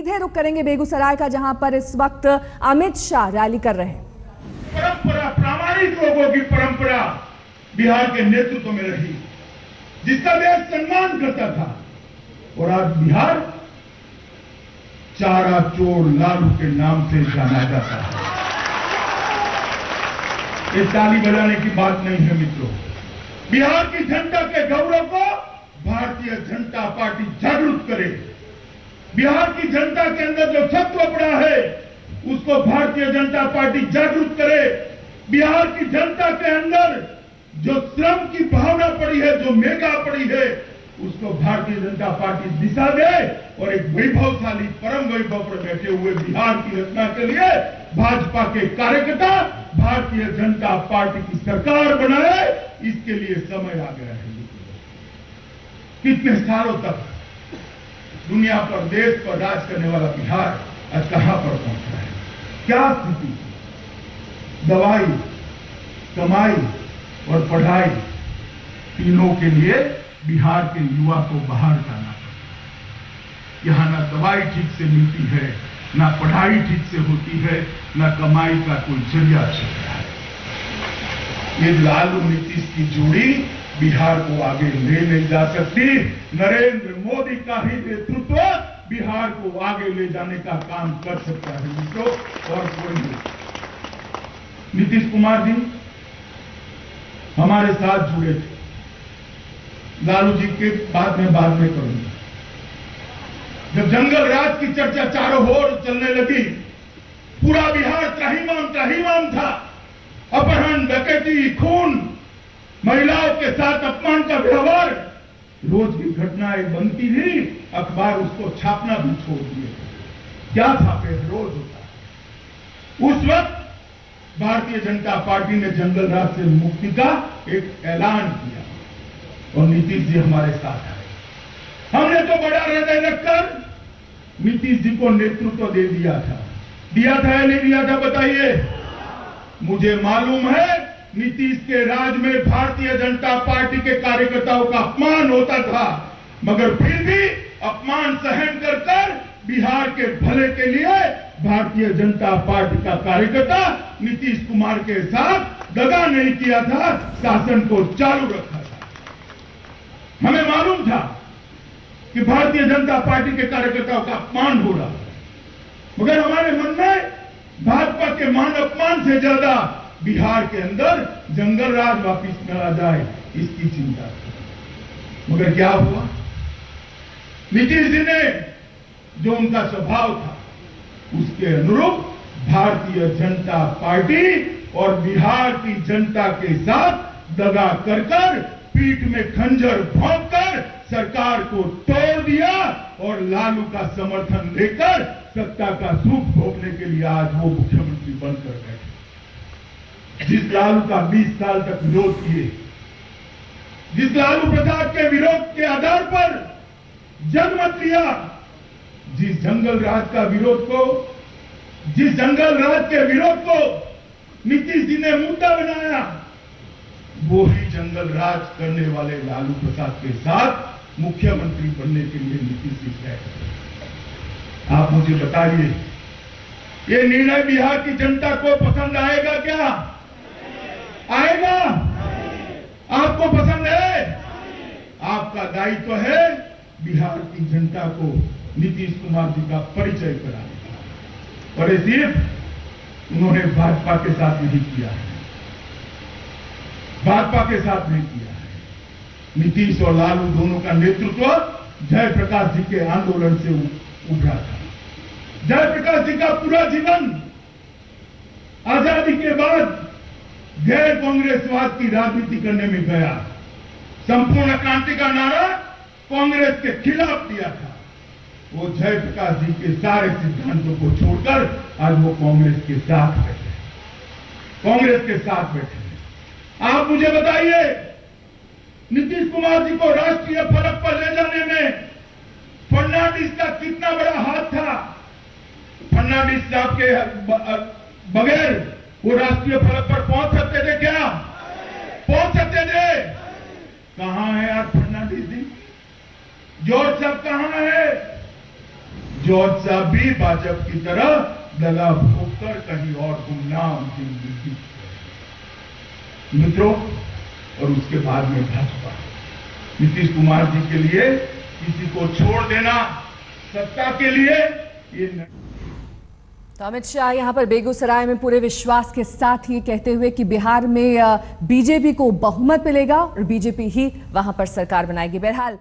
सीधे रुख करेंगे बेगूसराय का, जहां पर इस वक्त अमित शाह रैली कर रहे हैं। परंपरा, प्रामाणिक लोगों की परंपरा बिहार के नेतृत्व में रही, जिसका देश सम्मान करता था। और आज बिहार चारा चोर लालू के नाम से जाना जाता है। ये ताली बजाने की बात नहीं है मित्रों। बिहार की जनता के गौरव को भारतीय जनता पार्टी जागरूक करे। बिहार की जनता के अंदर जो सत्व पड़ा है उसको भारतीय जनता पार्टी जागरूक करे। बिहार की जनता के अंदर जो श्रम की भावना पड़ी है, जो मेगा पड़ी है, उसको भारतीय जनता पार्टी दिशा दे और एक वैभवशाली परम वैभव पर बैठे हुए बिहार की रचना के लिए भाजपा के कार्यकर्ता भारतीय जनता पार्टी की सरकार बनाए। इसके लिए समय आ गया है। कितने सालों तक दुनिया पर, देश पर राज करने वाला बिहार आज कहां पर पहुंचा है? क्या स्थिति? दवाई, कमाई और पढ़ाई तीनों के लिए बिहार के युवा को बाहर जाना पड़ता है। यहां ना दवाई ठीक से मिलती है, ना पढ़ाई ठीक से होती है, ना कमाई का कोई जरिया चलता है। ये लालू नीतीश की जोड़ी बिहार को आगे ले नहीं जा सकती। नरेंद्र मोदी का ही नेतृत्व बिहार को आगे ले जाने का काम कर सकता है मित्रों, और कोई नहीं। नीतीश कुमार जी हमारे साथ जुड़े थे। लालू जी के बाद में करूंगा। जब जंगल राज की चर्चा चारों ओर चलने लगी, पूरा बिहार त्राहिमाम था। अपहरण, डकैती, खून, महिलाओं के साथ अपमान का व्यवहार, रोज की घटनाएं बनती थी। अखबार उसको छापना भी छोड़ दिए। क्या छापे? रोज होता। उस वक्त भारतीय जनता पार्टी ने जंगल राज से मुक्ति का एक ऐलान किया और नीतीश जी हमारे साथ आए। हमने तो बड़ा हृदय रखकर नीतीश जी को नेतृत्व दे दिया था। दिया था या नहीं दिया था बताइए? मुझे मालूम है नीतीश के राज में भारतीय जनता पार्टी के कार्यकर्ताओं का अपमान होता था, मगर फिर भी अपमान सहन कर बिहार के भले के लिए भारतीय जनता पार्टी का कार्यकर्ता नीतीश कुमार के साथ दगा नहीं किया था, शासन को चालू रखा था। हमें मालूम था कि भारतीय जनता पार्टी के कार्यकर्ताओं का अपमान हो रहा है, मगर हमारे मन में भाजपा के मान अपमान से ज्यादा बिहार के अंदर जंगल राज वापिस न आ जाए, इसकी चिंता थी। मगर क्या हुआ? नीतीश जी ने जो उनका स्वभाव था उसके अनुरूप भारतीय जनता पार्टी और बिहार की जनता के साथ दगा कर पीठ में खंजर भोंककर सरकार को तोड़ दिया और लालू का समर्थन लेकर सत्ता का सुख भोगने के लिए आज वो मुख्यमंत्री बनकर बैठे। जिस लालू का 20 साल तक विरोध किए, जिस लालू प्रसाद के विरोध के आधार पर जन्मत लिया, जिस जंगल राज के विरोध को नीतीश जी ने मुद्दा बनाया, वो ही जंगल राज करने वाले लालू प्रसाद के साथ मुख्यमंत्री बनने के लिए नीतीश जी गए। आप मुझे बताइए, ये निर्णय बिहार की जनता को पसंद आएगा क्या? आएगा? आपको पसंद है? आपका दायित्व है बिहार की जनता को नीतीश कुमार जी का परिचय कराने का। और ये सिर्फ उन्होंने भाजपा के साथ नहीं किया है, भाजपा के साथ नहीं किया है। नीतीश और लालू दोनों का नेतृत्व जयप्रकाश जी के आंदोलन से उभरा था। जयप्रकाश जी का पूरा जीवन आजादी के बाद गैर कांग्रेसवाद की राजनीति करने में गया। संपूर्ण क्रांति का नारा कांग्रेस के खिलाफ दिया था। वो जयप्रकाश जी के सारे सिद्धांतों को छोड़कर आज वो कांग्रेस के साथ बैठे। आप मुझे बताइए, नीतीश कुमार जी को राष्ट्रीय फलक पर ले जाने में फडणवीस का कितना बड़ा हाथ था? फडणवीस साहब के बगैर वो राष्ट्रीय फलक पर पहुंच सकते थे क्या? पहुंच सकते थे? कहां है आज फडणवीस जी? जॉर्ज साहब कहां है? जॉर्ज साहब भी भाजपा की तरह दगा भोगकर कहीं और गुमनाम जिंदगी मित्रों। और उसके बाद में भाजपा नीतीश कुमार जी के लिए किसी को छोड़ देना सत्ता के लिए ये नहीं। तो अमित शाह यहां पर बेगूसराय में पूरे विश्वास के साथ ही कहते हुए कि बिहार में बीजेपी को बहुमत मिलेगा और बीजेपी ही वहां पर सरकार बनाएगी। बहरहाल